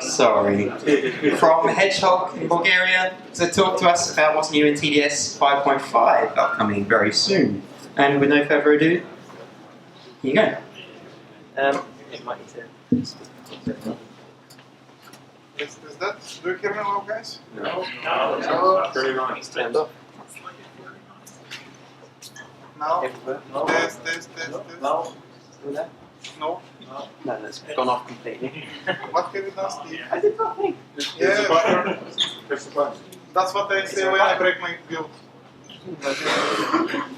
Sorry. From Hedgehog in Bulgaria to talk to us about what's new in TDS 5.5, upcoming very soon. And with no further ado, here you go. It might need to. Is that? Do you hear me well, guys? No. Very nice. It's turned off. Now? No. Test. No. Still there? No. No, that's gone off completely. What have you done, Steve? I did nothing. Yeah, that's what I say when I break my build.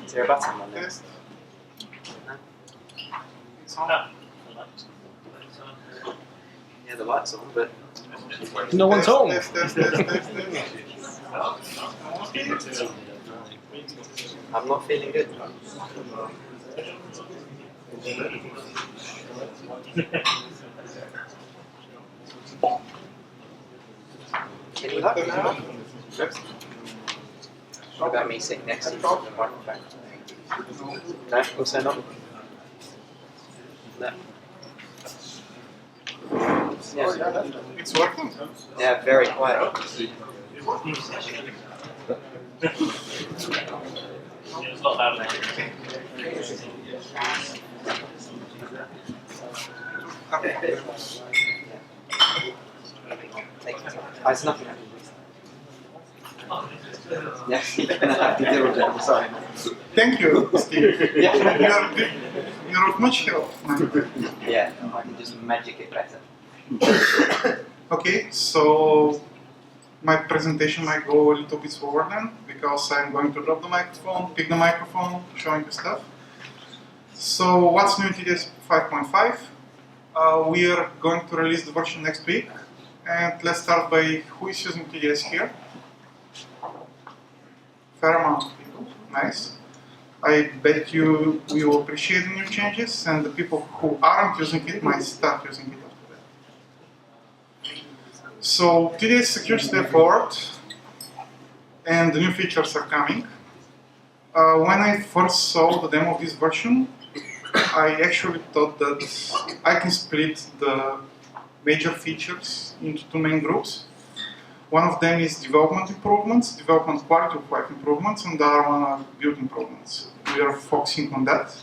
Is there a button on there? Test. No. It's on. Yeah, the light's on, but No one's home. Test. I'm not feeling good. Any luck? What about me sitting next to you on the microphone? No, also not. No. Yeah. It's working. Yeah, very quiet. It's not loud enough. Take it. It's nothing. Yes, you're gonna have to deal with it. I'm sorry. Thank you, Steve. Yeah. You're of much help. Yeah, I can just magic it better. Okay, so my presentation might go a little bit slower then, because I'm going to drop the microphone, pick the microphone, showing you stuff. So what's new in TDS 5.5? We are going to release the version next week. And let's start by who is using TDS here. Fair amount of people, nice. I bet you will appreciate the new changes, and the people who aren't using it might start using it after that. So TDS is a huge step forward, and the new features are coming. When I first saw the demo of this version, I actually thought that I can split the major features into two main groups. One of them is development improvements, development quality of life improvements, and the other one are build improvements. We are focusing on that.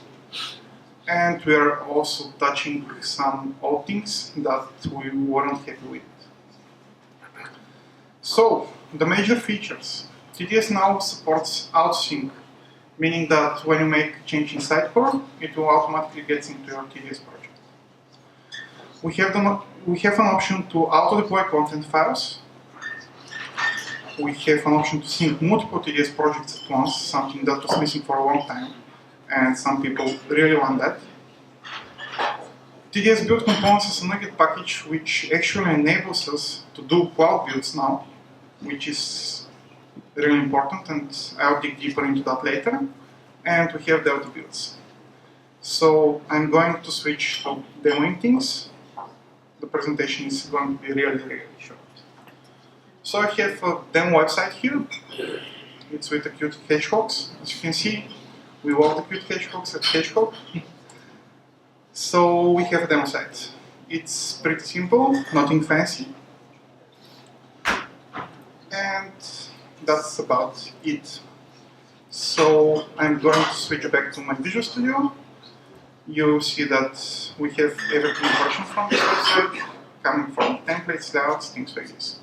And we are also touching some old things that we weren't happy with. So, the major features. TDS now supports outsync, meaning that when you make a change in Sitecore, it will automatically get into your TDS project. We have an option to auto-deploy content files. We have an option to sync multiple TDS projects at once, something that was missing for a long time, and some people really want that. TDS build components is a NuGet package which actually enables us to do cloud builds now, which is really important, and I'll dig deeper into that later. And we have Delta builds. So I'm going to switch to demoing things. The presentation is going to be really short. So I have a demo website here. It's with the cute hedgehogs. As you can see, we love the cute hedgehogs at Hedgehog. So we have a demo site. It's pretty simple, nothing fancy. And that's about it. So I'm going to switch back to my Visual Studio. You'll see that we have everything version from this website, coming from templates, layouts, things like this.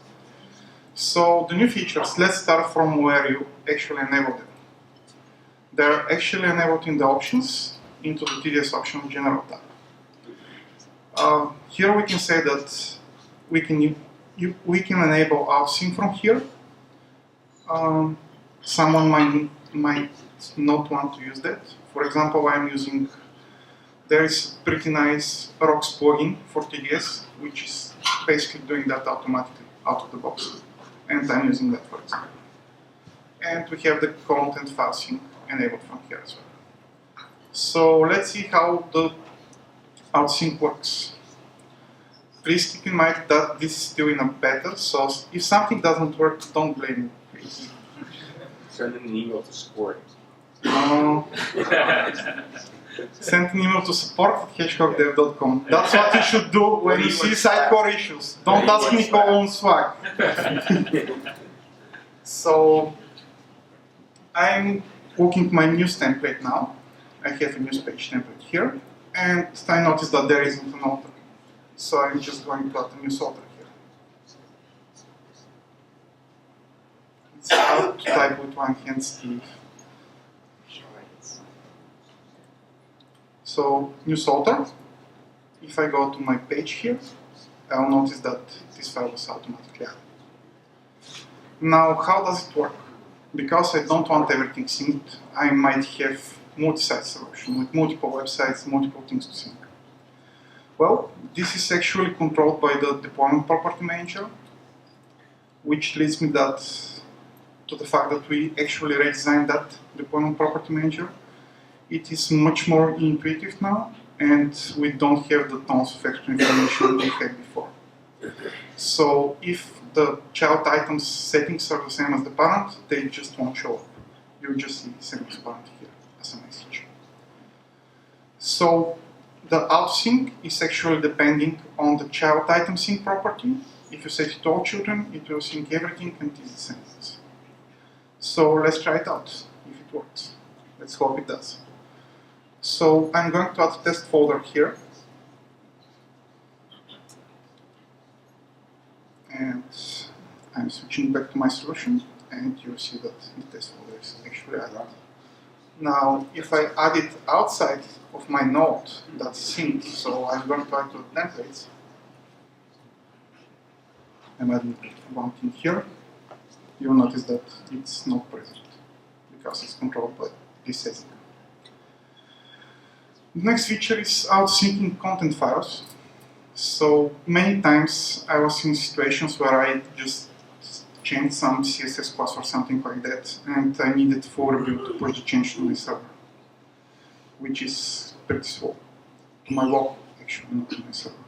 So the new features, let's start from where you actually enable them. They're actually enabled in the options into the TDS option general tab. Here we can say that we can enable outsync from here. Someone might not want to use that. For example, there is a pretty nice Rocks plugin for TDS, which is basically doing that automatically out of the box. And I'm using that, for example. And we have the content file sync enabled from here as well. So let's see how the outsync works. Please keep in mind that this is still in a beta, so if something doesn't work, don't blame me, please. Send an email to support. Send an email to support@hedgehogdev.com. That's what you should do when you see sidecore issues. Don't ask Nikola on Swag. So I'm looking my news template now. I have a news page template here, and I notice that there isn't an author. So I'm just going to add a news author here. It's hard to type with one hand, Steve. So news author. If I go to my page here, I'll notice that this file is automatically added. Now, how does it work? Because I don't want everything synced, I might have multi-site solution with multiple websites, multiple things to sync. Well, this is actually controlled by the deployment property manager, which leads me to the fact that we actually redesigned that deployment property manager. It is much more intuitive now, and we don't have the tons of extra information we had before. So if the child items settings are the same as the parent, they just won't show up. You'll just see same as parent here as a message. So the outsync is actually depending on the child item sync property. If you set it to all children, it will sync everything and it is the same. So let's try it out if it works. Let's hope it does. So I'm going to add a test folder here. And I'm switching back to my solution, and you'll see that the test folder is actually added. Now, if I add it outside of my node that's synced, so I'm going to add to the templates, I'm adding one thing here, you'll notice that it's not present because it's controlled by this setting. The next feature is out-syncing content files. So many times I was in situations where I just changed some CSS class or something like that, and I needed full review to push the change to my server, which is pretty slow. To my local, actually, not to my server.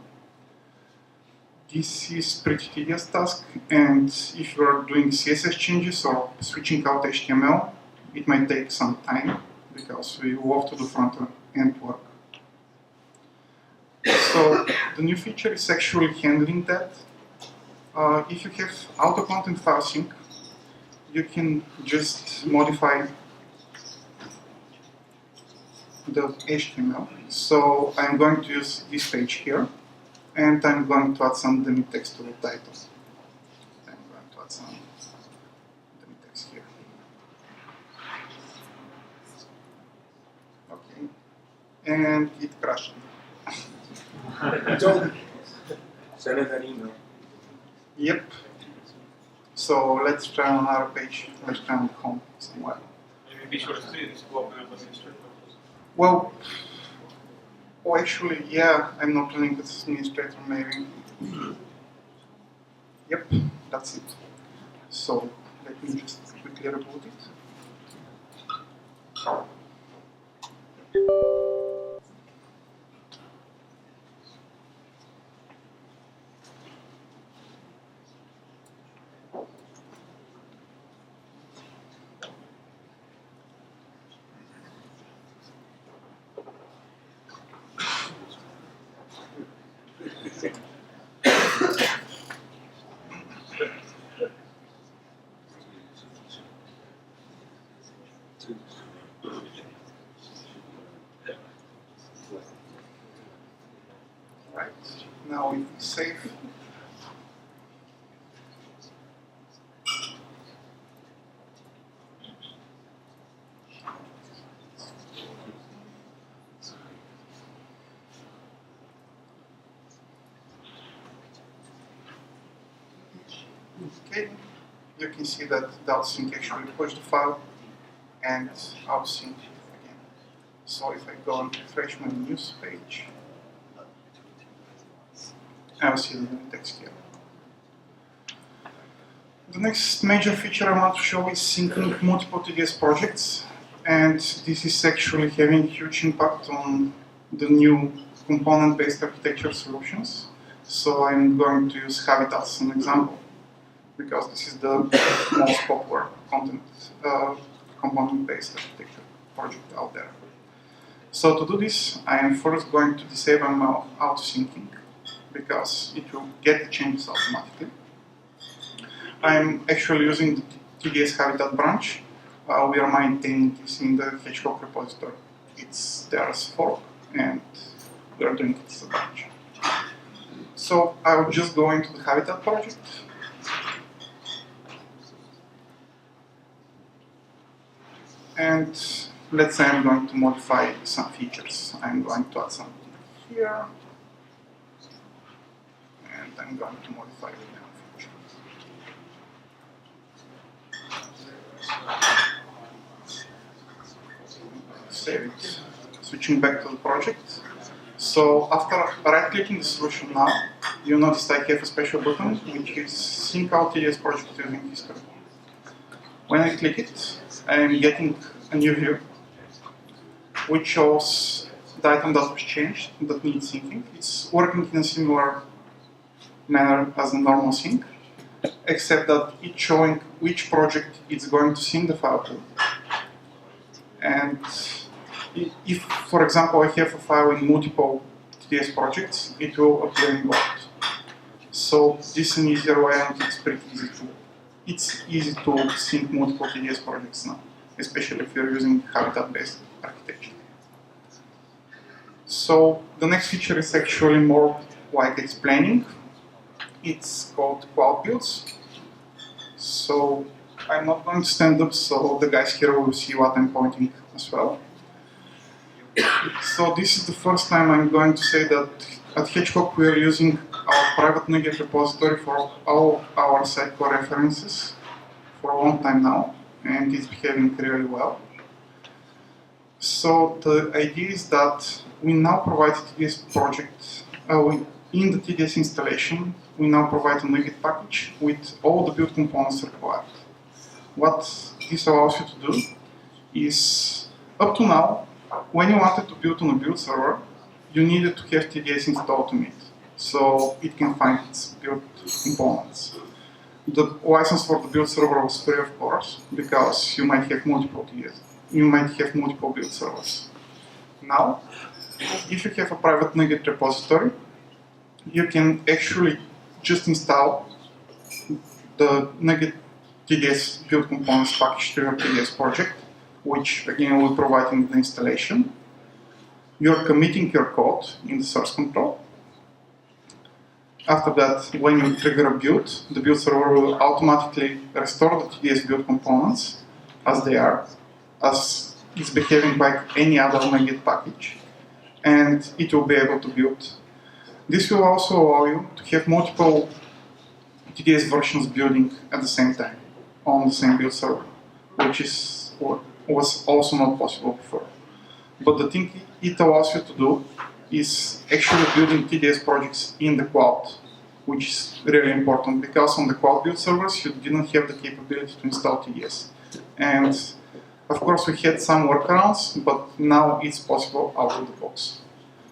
This is pretty tedious task, and if you are doing CSS changes or switching out HTML, it might take some time because we love to do front-end work. So the new feature is actually handling that. If you have auto content file sync, you can just modify the HTML. So I'm going to use this page here, and I'm going to add some dummy text to the title. I'm going to add some dummy text here. Okay, and it crashed. Don't send it an email. Yep. So let's try on our page. Let's try on the home somewhere. Maybe sure to see this go up with administrator. Well, actually, yeah, I'm not running as administrator, maybe. Yep, that's it. So let me just quickly reboot it. Right, now we save. Okay, you can see that the outsync actually pushed the file and outsync again. So if I go and refresh my news page, I'll see the new text here. The next major feature I want to show is syncing multiple TDS projects, and this is actually having a huge impact on the new component-based architecture solutions. So I'm going to use Habit as an example, because this is the most popular component-based architecture project out there. So to do this, I am first going to disable my auto-syncing because it will get the changes automatically. I'm actually using the TDS Habitat branch. We are maintaining this in the Hedgehog repository. It's there as fork, and we are doing it as a branch. So I will just go into the Habitat project. And let's say I'm going to modify some features. I'm going to add something here. And I'm going to modify the name feature. Save it. Switching back to the project. So after right-clicking the solution now, you notice I have a special button which is Sync Out TDS project using history. When I click it, I am getting a new view which shows the item that was changed that needs syncing. It's working in a similar manner as a normal sync, except that it's showing which project it's going to sync the file to. And if, for example, I have a file in multiple TDS projects, it will appear in bold. So this is an easier way, and it's pretty easy to. It's easy to sync multiple TDS projects now, especially if you're using Habitat-based architecture. So the next feature is actually more like explaining. It's called Cloud Builds. So I'm not going to stand up, so the guys here will see what I'm pointing as well. So this is the first time I'm going to say that at Hedgehog we are using our private NuGet repository for all our sidecore references for a long time now, and it's behaving really well. So the idea is that we now provide TDS project, in the TDS installation, we now provide a NuGet package with all the build components required. What this allows you to do is, up to now, when you wanted to build on a build server, you needed to have TDS installed to meet, so it can find its build components. The license for the build server was free, of course, because you might have multiple TDS. You might have multiple build servers. Now, if you have a private NuGet repository, you can actually just install the NuGet TDS build components package to your TDS project, which again will provide in the installation. You're committing your code in the source control. After that, when you trigger a build, the build server will automatically restore the TDS build components as they are, as it's behaving like any other NuGet package, and it will be able to build. This will also allow you to have multiple TDS versions building at the same time on the same build server, which is what was also not possible before. But the thing it allows you to do is actually building TDS projects in the cloud, which is really important because on the cloud build servers you didn't have the capability to install TDS. And of course we had some workarounds, but now it's possible out of the box.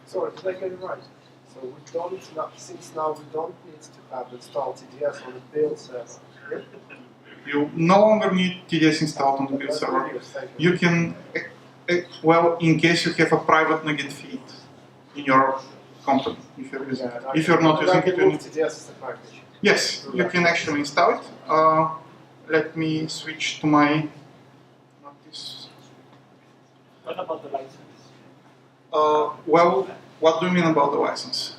Sorry, did I get it right? So we don't, since now we don't need to have installed TDS on the build server. Yeah? You no longer need TDS installed on the build server. You can, well, in case you have a private NuGet feed in your company, if you're using it. If you're not using it, you need TDS as a package. Yes, you can actually install it. Let me switch to my. Not this. What about the license? Well, what do you mean about the license?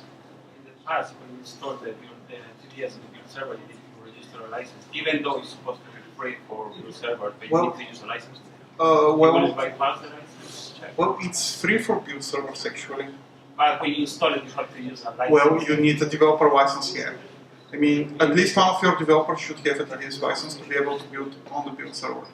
In the past, when you installed the TDS on the build server, you need to register a license, even though it's supposed to be free for build server, but you need to use a license. Will it bypass the license check? Well, it's free for build servers actually. But when you install it, you have to use a license. Well, you need a developer license here. I mean, at least one of your developers should have a TDS license to be able to build on the build server.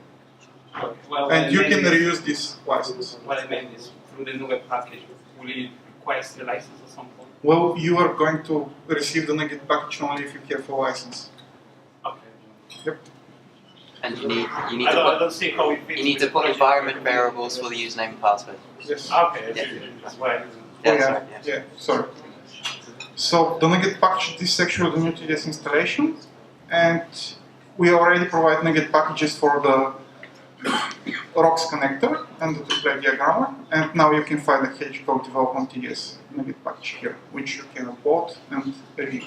Well, And you can reuse this license. What I meant is, through the NuGet package, will it request the license at some point? Well, you are going to receive the NuGet package only if you have a license. Okay. Yep. And you need I to don't put see how it fits you need with to the put project. environment variables for the username and password. Yes. Okay, Yeah. that's why. That's yeah, right, yeah. yeah, sorry. So the NuGet package, this is actually the new TDS installation, and we already provide NuGet packages for the rocks connector and the two-plate diagrammer, and now you can find the hedge code development TDS in a bit package here, which you can upload and review.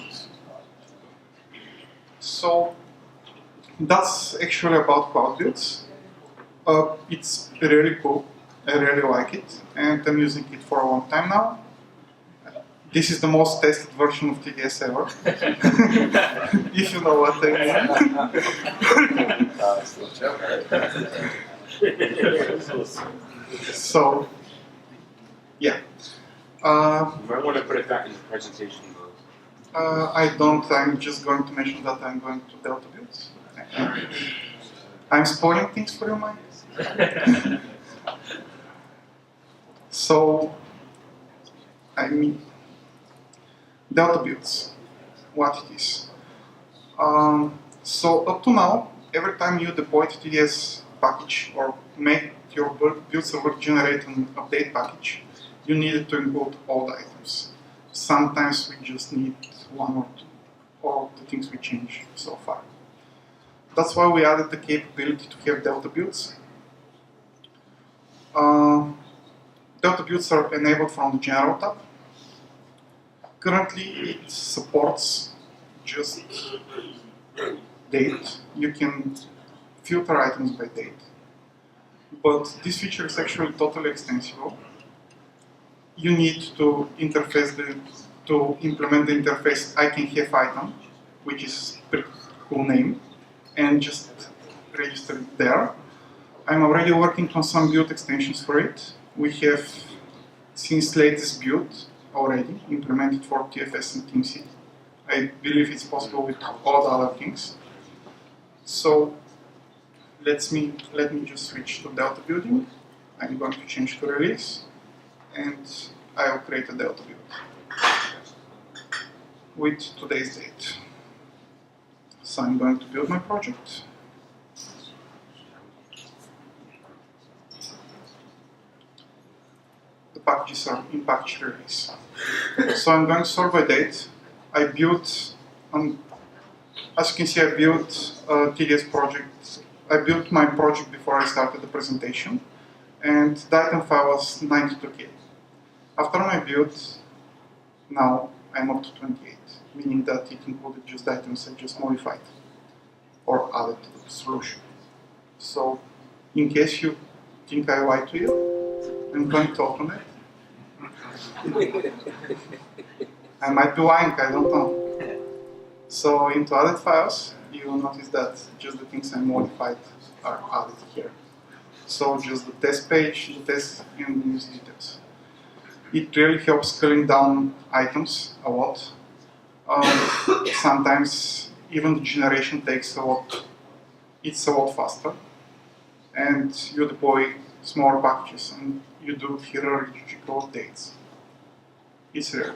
So that's actually about cloud builds. It's really cool. I really like it, and I'm using it for a long time now. This is the most tested version of TDS ever, if you know what I mean. So, yeah. You might want to put it back in the presentation mode. I don't. I'm just going to mention that I'm going to Delta builds. I'm spoiling things for you, Mike. So, I mean, Delta builds, what it is. So up to now, every time you deploy the TDS package or make your build server generate an update package, you needed to include all the items. Sometimes we just need one or two, or the things we changed so far. That's why we added the capability to have Delta builds. Delta builds are enabled from the General tab. Currently, it supports just date. You can filter items by date. But this feature is actually totally extensible. You need to to implement the interface I can have item, which is a pretty cool name, and just register it there. I'm already working on some build extensions for it. We have, since latest build, already implemented for TFS and TeamC. I believe it's possible with all the other things. So let me just switch to Delta building. I'm going to change to release, and I will create a Delta build with today's date. So I'm going to build my project. The packages are in package release. So I'm going to sort by date. I built, as you can see, I built a TDS project. I built my project before I started the presentation, and the item file was 92K. After my build, now I'm up to 28, meaning that it included just items I just modified or added to the solution. So, in case you think I lied to you, I'm going to open it. I might be lying, I don't know. So into added files, you will notice that just the things I modified are added here. So just the test page, the test, and the use details. It really helps scaling down items a lot. Sometimes even the generation takes a lot, it's a lot faster. And you deploy smaller packages and you do hierarchical updates. It's real.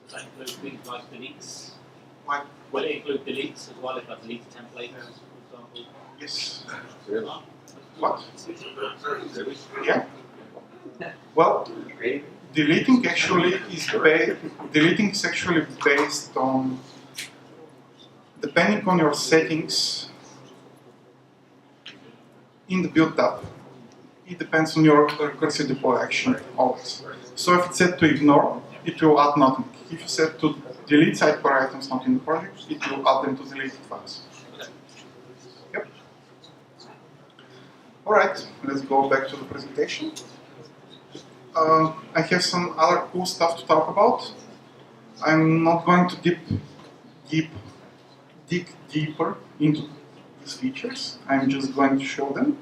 Does that include things like deletes? What? Will it include deletes as well, if I delete a template, for example? Yes. Really? What? Yeah. Well, deleting is actually based on, depending on your settings in the build tab. It depends on your recursive deploy action always. So if it's set to ignore, it will add nothing. If you set to delete sidecar items not in the project, it will add them to deleted files. Yep. Alright, let's go back to the presentation. I have some other cool stuff to talk about. I'm not going to dig deeper into these features. I'm just going to show them.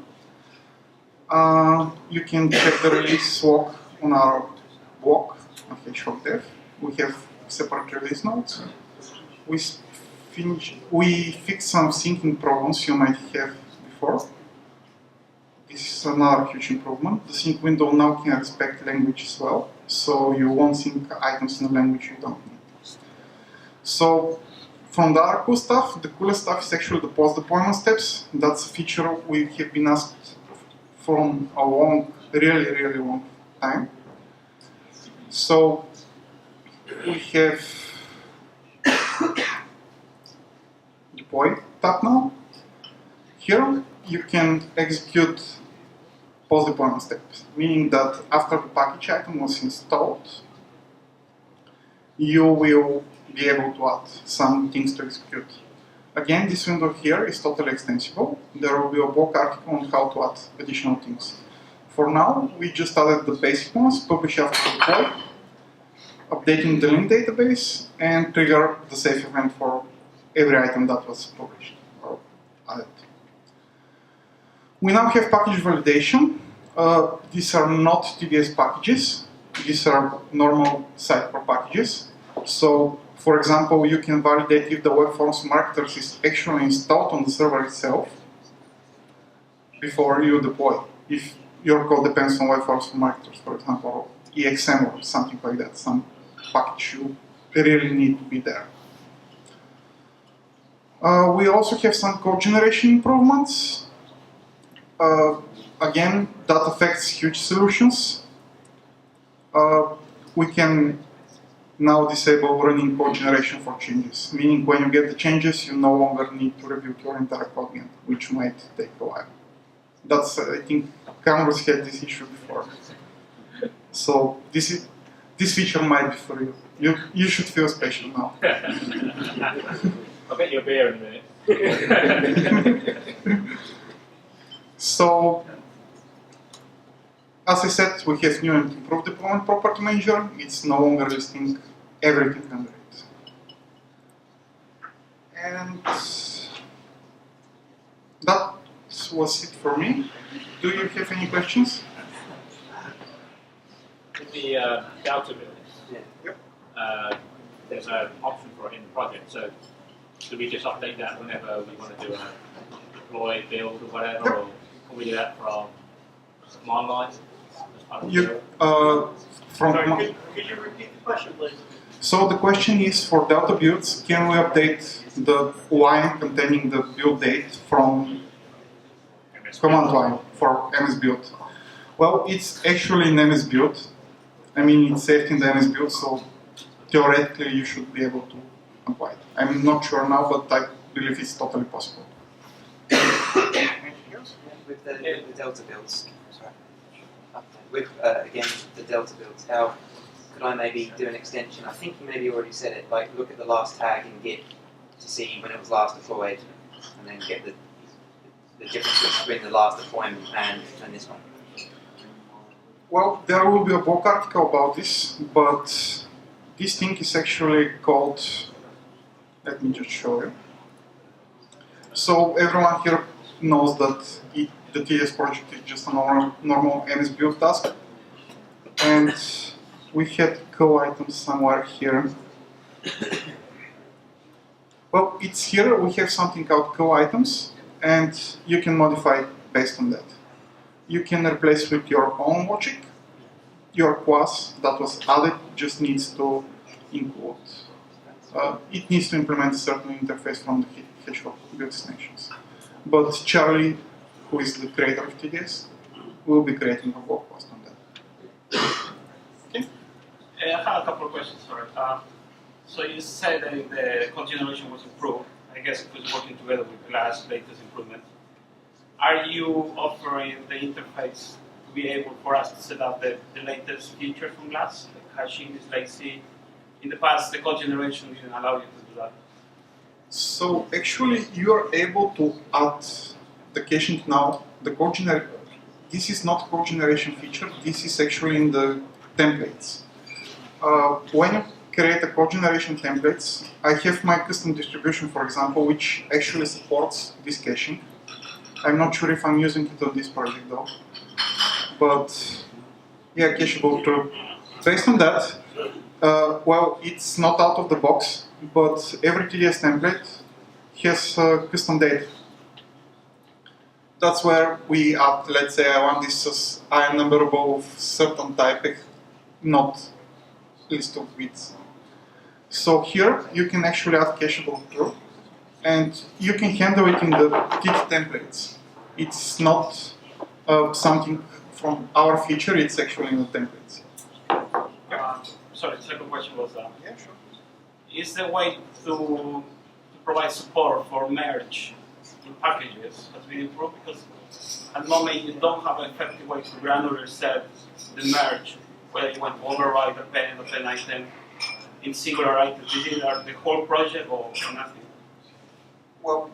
You can check the release walk on our blog on hedgehog dev. We have separate release notes. We fixed some syncing problems you might have before. This is another huge improvement. The sync window now can respect language as well, so you won't sync items in a language you don't need. So, from the other cool stuff, the coolest stuff is actually the post-deployment steps. That's a feature we have been asked from a really long time. So, we have deploy tab now. Here, you can execute post-deployment steps, meaning that after the package item was installed, you will be able to add some things to execute. Again, this window here is totally extensible. There will be a blog article on how to add additional things. For now, we just added the basic ones: publish after deploy, updating the link database, and trigger the safe event for every item that was published or added. We now have package validation. These are not TDS packages. These are normal sidecar packages. So, for example, you can validate if the web forms marketers is actually installed on the server itself before you deploy. If your code depends on web forms marketers, for example, or EXM or something like that, some package you really need to be there. We also have some code generation improvements. Again, that affects huge solutions. We can now disable running code generation for changes, meaning when you get the changes, you no longer need to review your entire code again, which might take a while. That's, I think, Canvas had this issue before. So this feature might be for you. You should feel special now. I'll get you a beer in a minute. So, as I said, we have new and improved deployment property manager. It's no longer listing everything under it. And that was it for me. Do you have any questions? With the Delta build, Yep. there's an option for it in the project. So, do we just update that whenever we want to do a deploy, build, or whatever, Yep. or can we do that from online? You, Sorry, could you repeat the question, please? So the question is, for Delta builds, can we update the line containing the build date from command line for MS build? Well, it's actually in MS build. I mean, it's saved in the MS build, so theoretically you should be able to apply it. I'm not sure now, but I believe it's totally possible. With the Delta builds, sorry. With again the Delta builds, how could I maybe do an extension? I think you maybe already said it. Like look at the last tag and get to see when it was last deployed, and then get the difference between the last deployment and this one. Well, there will be a blog article about this, but this thing is actually called. Let me just show you. So everyone here knows that the TDS project is just a normal MS build task, and we had co-items somewhere here. Well, it's here. We have something called co-items, and you can modify it based on that. You can replace with your own logic. Your class that was added just needs to include. It needs to implement a certain interface from the Hedgehog build destinations. But Charlie, who is the creator of TDS, will be creating a blog post on that. Okay. I have a couple of questions, sorry. So you said that the code generation was improved. I guess it was working together with Glass latest improvement. Are you offering the interface to be able for us to set up the latest feature from Glass, like hashing is lazy? In the past, the code generation didn't allow you to do that. So actually, you are able to add the caching now. The code this is not code generation feature. This is actually in the templates. When you create a code generation templates, I have my custom distribution, for example, which actually supports this caching. I'm not sure if I'm using it on this project though. But yeah, cacheable true. Based on that, well, it's not out of the box, but every TDS template has custom data. That's where we add, let's say I want this as enumerable of certain type, not list of bits. So here you can actually add cacheable true, and you can handle it in the TIT templates. It's not something from our feature, it's actually in the templates. Sorry, the second question was, Yeah, sure. is there a way to provide support for merge in packages has been improved because at the moment you don't have an effective way to granular set the merge, whether you want to override a pen item in singular items. Is it the whole project or nothing? Well,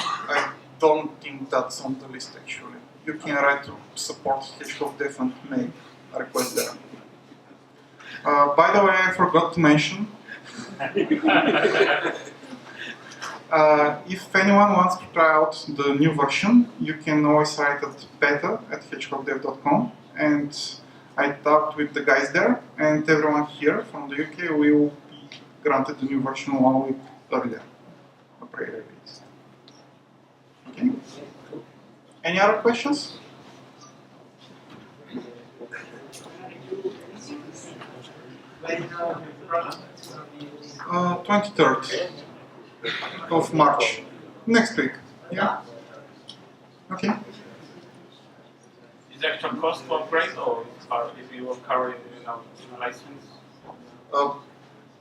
I don't think that's on the list actually. You can write to support Hitchcock Dev and make a request there. By the way, I forgot to mention, if anyone wants to try out the new version, you can always write at beta@hitchcockdev.com, and I talked with the guys there, and everyone here from the UK will be granted the new version 1 week earlier, a pre-release. Okay. Any other questions? When 23rd of March, next week. Yeah. Okay. Is the actual cost to upgrade or if you are currently in a license?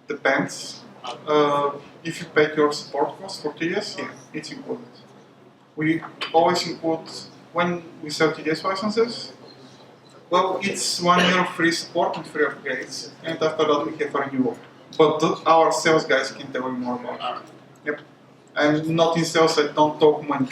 Depends. If you pay your support cost for TDS, yeah, it's included. We always include, when we sell TDS licenses, well, it's 1 year of free support and free upgrades, and after that we have a renewal. But our sales guys can tell you more about it. Yep. I'm not in sales, I don't talk money.